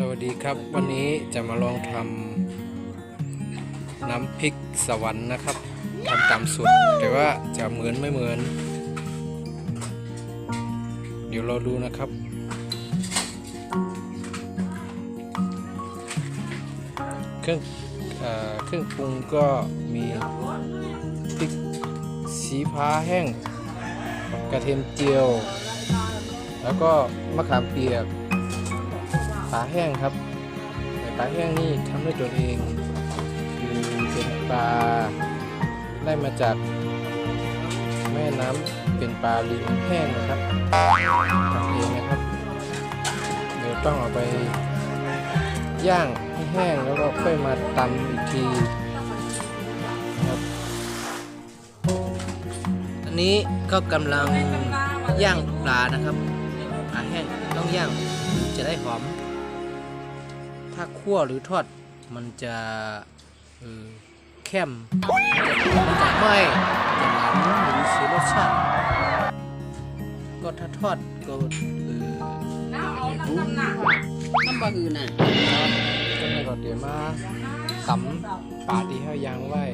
สวัสดีครับวันนี้จะมาลองทำน้ำพริกสวรรค์นะครับทำตามสูตรแต่ว่าจะเหมือนไม่เหมือนเดี๋ยวเราดูนะครับเครื่องปรุงก็มีพริกชี้ฟ้าแห้งกระเทียมเจียวแล้วก็มะขามเปียกปลาแห้งครับแต่ปลาแห้งนี่ทำด้วยตัวเองคือเป็นปลาได้มาจากแม่น้ำเป็นปลาลิ้นแห้งนะครับทำเองนะครับเดี๋ยวต้องเอาไปย่างให้แห้งแล้วก็ค่อยมาตำอีกทีครับอันนี้ก็กำลังย่างปลานะครับปลาแห้งต้องย่างจะได้หอมถ้าคั่วหรือทอดมันจะเข้มมันจะไหม้จะหวานหรือเสียรสชาติก็ถ้าทอดก็น้ำบะฮือน่ะก็ไม่ก็เดี๋ยวมาตำปลาที่เขาย่างไว้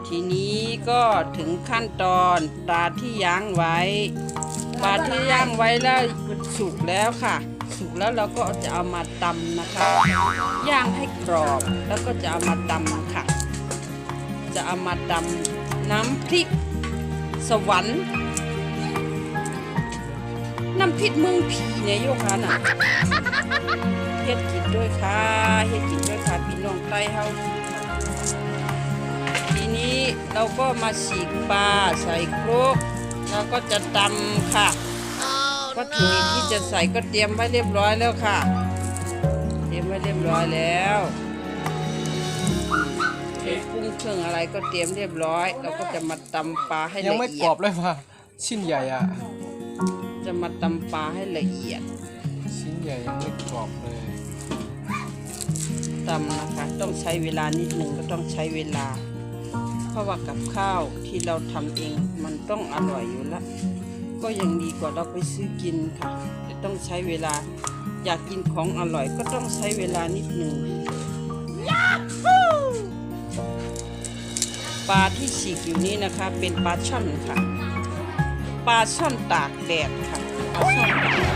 ทีนี้ก็ถึงขั้นตอนปลาที่ย่างไว้แล้วสุกแล้วค่ะสุกแล้วเราก็จะเอามาตำนะคะย่างให้กรอบแล้วก็จะเอามาตำค่ะจะเอามาตำน้ำพริกสวรรค์น้ำพริกเมืองผีเนี่ยโยคะน่ะเฮ็ดกินด้วยค่ะพี่น้องใต้เฮาทีนี้เราก็มาฉีกปลาใส่ครกแล้วก็จะตำค่ะวัตถุดิบที่จะใส่ก็เตรียมไว้เรียบร้อยแล้วค่ะเตรียมไว้เรียบร้อยแล้วเครื่องปรุงเครื่องอะไรก็เตรียมเรียบร้อยเราก็จะมาตำปลาให้ละเอียดยังไม่กรอบเลยว่ะชิ้นใหญ่อ่ะจะมาตำปลาให้ละเอียดชิ้นใหญ่ยังไม่กรอบเลยตำนะคะต้องใช้เวลานิดหนึ่งก็ต้องใช้เวลาเพราะว่ากับข้าวที่เราทำเองมันต้องอร่อยอยู่แล้วก็ยังดีกว่าเราไปซื้อกินค่ะแต่ต้องใช้เวลาอยากกินของอร่อยก็ต้องใช้เวลานิดหนึ่งปลาที่ฉีกอยู่นี้นะคะเป็นปลาช่อนค่ะปลาช่อนตากแดดค่ะปลาช่อนตากแดด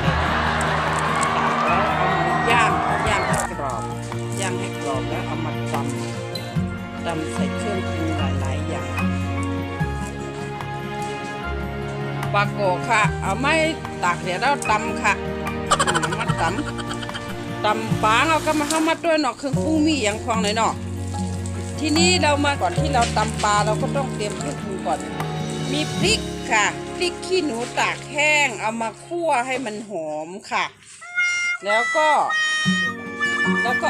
ตากแล้วเอามาย่างให้กรอบแล้วเอามาตำใส่เครื่องปรุงหลายๆอย่างปลาโกค่ะเอาไม้ตากแดดแล้วตำค่ะมาตำปลาเราก็มาเข้ามาด้วยเนาะเครื่องปรุงมีอย่างพองเลยเนาะทีนี้เรามาก่อนที่เราตำปลาเราก็ต้องเตรียมเครื่องปรุงก่อนมีพริกค่ะพริกขี้หนูตากแห้งเอามาคั่วให้มันหอมค่ะแล้วก็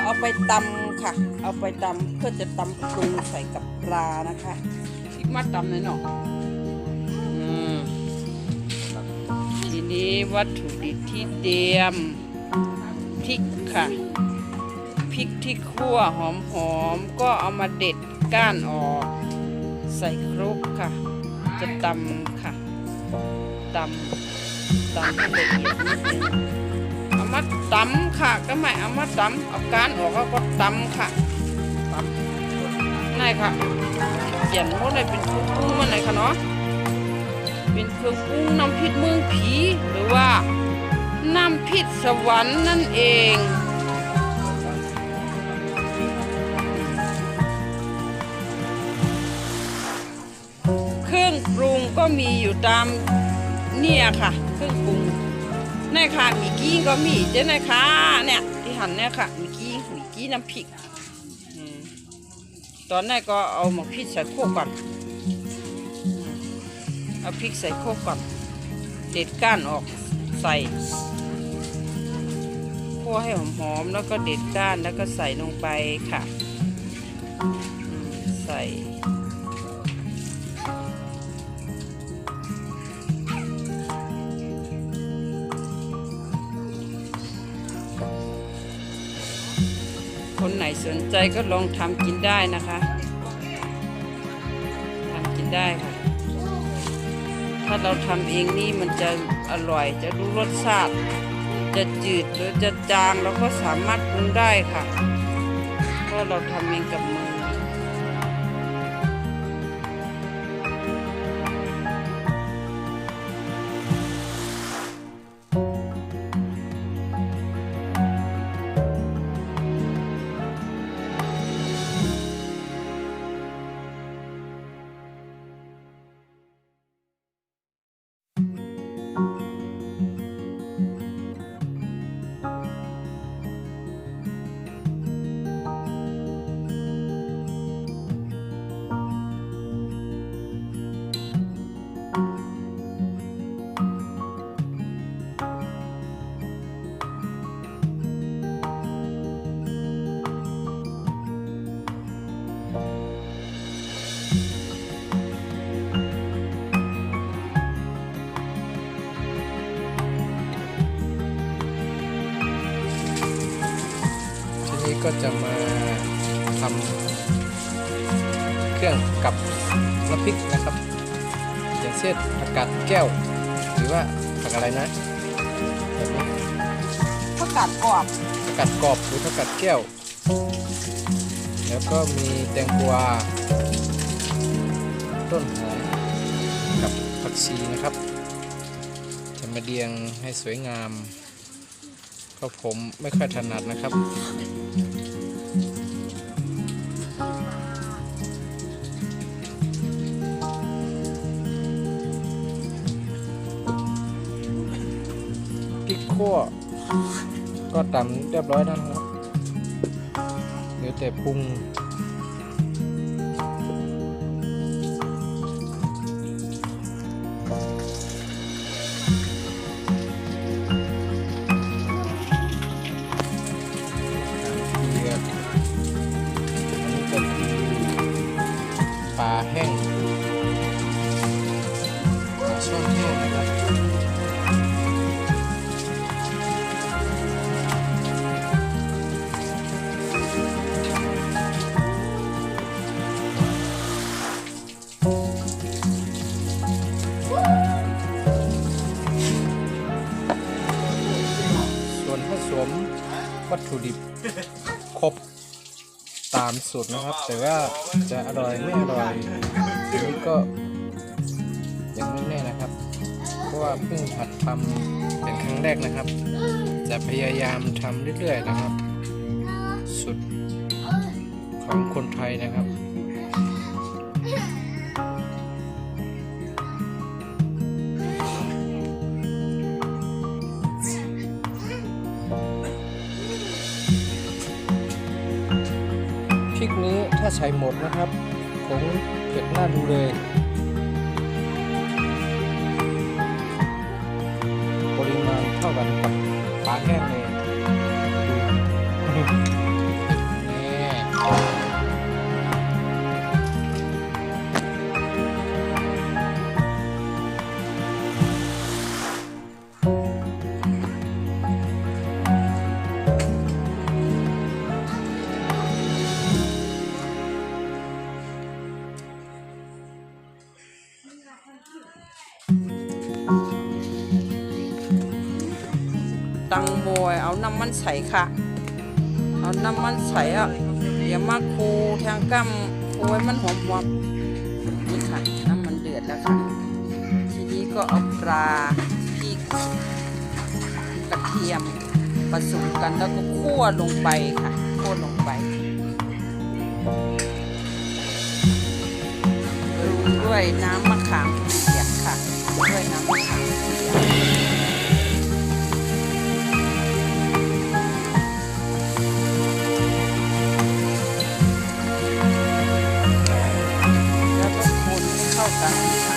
เอาไปตำค่ะเอาไปตำเพื่อจะตำปรุงใส่กับปลานะคะพริกมาตำเลยเนาะทีนี้วัตถุดิบที่เตรียมพริกค่ะพริกที่คั่วหอมๆก็เอามาเด็ดก้านออกใส่ครกค่ะจะตำค่ะตำให้ละเอียดนิดนึงเอามาตำค่ะก็ไม่เอามาตำเอาก้านออกแล้วก็ตำค่ะตำนี่ค่ะเขียนหมดเลยเป็นเครื่องปรุงมันไหนคะเนาะเป็นเครื่องปรุงน้ำพริกเมืองผีหรือว่าน้ำพริกสวรรค์นั่นเองเครื่องปรุงก็มีอยู่ตามเนี่ยค่ะเครื่องปรุงนี่ค่ะมีกี้ก็มีเจ้านะคะเนี่ยที่หั่นเนี่ยค่ะมีกี้น้ำพริกตอนนี้ก็เอาหมกพริกใส่โคกก่อนเอาพริกใส่โคกก่อนเด็ดก้านออกใส่คั่วให้หอมๆแล้วก็เด็ดก้านแล้วก็ใส่ลงไปค่ะใส่คนไหนสนใจก็ลองทำกินได้นะคะทำกินได้ค่ะถ้าเราทำเองนี่มันจะอร่อยจะรู้รสชาติ จะจืดหรือจะจางเราก็สามารถปรุงได้ค่ะเพราะเราทำเองกับมือก็จะมาทำเครื่องกับน้ำพริกนะครับอย่างเช่นผักกาดแก้วหรือว่าผักอะไรนะแบบนี้ ผักกาดกรอบ ผักกาดกรอบหรือผักกาดแก้วแล้วก็มีแตงกวาต้นหอมกับผักชีนะครับจะมาเรียงให้สวยงามก็ผมไม่ค่อยถนัดนะครับพริกขั่วก็ตำเรียบร้อยแล้วนะครับเหลือแต่ปรุงปลาแห้งปลาช่อนแห้งนะครับส่วนผสมวัตถุดิบครบตามสูตรนะครับแต่ว่าจะอร่อยไม่อร่อยอันนี้ก็ยังไม่แน่นะครับเพราะว่าเพิ่งหัดทำเป็นครั้งแรกนะครับจะพยายามทำเรื่อยๆนะครับสุดของคนไทยนะครับพริกนี้ถ้าใช้หมดนะครับคงเผ็ดน่าดูเลยปริมาณเท่ากันกับปลาแห้งเลยดูตังโมยเอาน้ำมันใสค่ะเอาน้ำมันใสอ่ะอย่ามาคูทางกั้มคูให้มันหอมวับนี่ค่ะน้ำมันเดือดแล้วค่ะทีนี้ก็เอาปลาพริกกระเทียมผสมกันแล้วก็คั่วลงไปค่ะคั่วลงไปปรุงด้วยน้ำมะขามเปียกค่ะด้วยน้ำมะขามเปียกเข้ากันค่ะ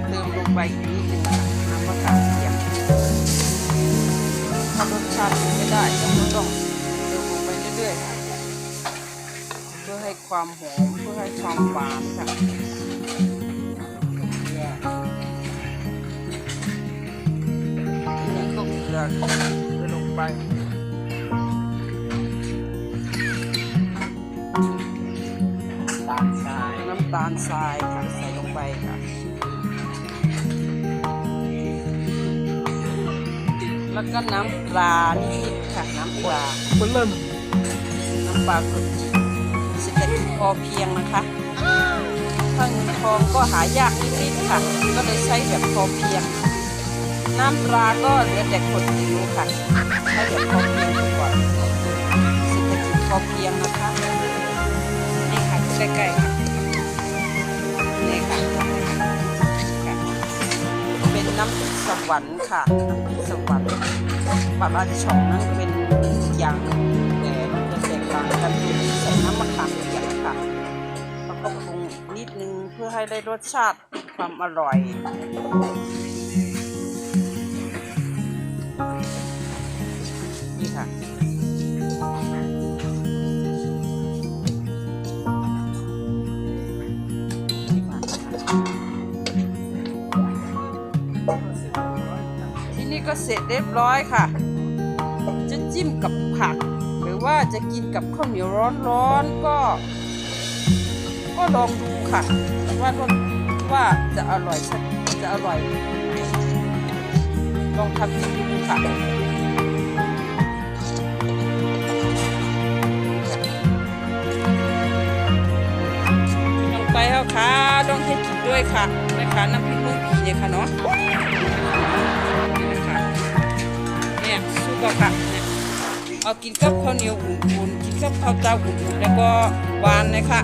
เติมลงไปอีกนิดนึงค่ะน้ำมะขามเปียกถ้ารสชาติไม่ได้เราก็ต้องเติมลงไปเรื่อยๆค่ะเพื่อให้ความหอมเพื่อให้ความหวานค่ะนี่ก็เกลือลงไปน้ แล้วก็น้ำปลานิดๆค่ะน้ำปลา มันเริ่ม น้ำปลาก็เศรษฐกิจพอเพียงนะคะถ้าเงินทองก็หายากนิดๆค่ะ ก็เลยใช้แบบพอเพียง น้ำปลาก็เหลือแต่คนหิวค่ะใช้แบบพอเพียงไปก่อนเศรษฐกิจพอเพียงนะคะนี่ค่ะใกล้ๆค่ะนี่ค่ะเป็นน้ำพริกสวรรค์ค่ะน้ำพริกสวรรค์ปลาช่องนั้นเป็นอย่างแต่มันจะแตกต่างกันคือใส่น้ำมะขามเปียกค่ะแล้วก็ปรุงนิดนึงเพื่อให้ได้รสชาติความอร่อยนี่ค่ะที่นี่ก็เสร็จเรียบร้อยค่ะจะจิ้มกับผักหรือว่าจะกินกับข้าวเหนียวร้อนๆก็ลองดูค่ะว่าจะอร่อยไหมลองทำดูค่ะลงไปแล้วค่ะต้องให้กินด้วยค่ะนะคะน้ำพริกลูกผีเนี่ยค่ะเนาะนี่นะคะเนี่ยสู้กับค่ะเนี่ยเอากินกับข้าวเหนียวอุ่นๆกินกับข้าวเจ้าอุ่นๆแล้วก็หวานเลยค่ะ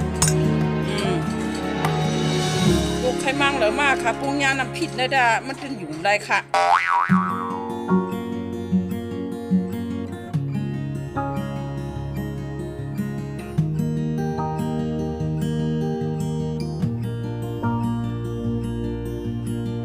ปลูกไข่มังเหลือมากค่ะปรุงยาน้ำพริกนะดามันจะอยู่ได้ค่ะ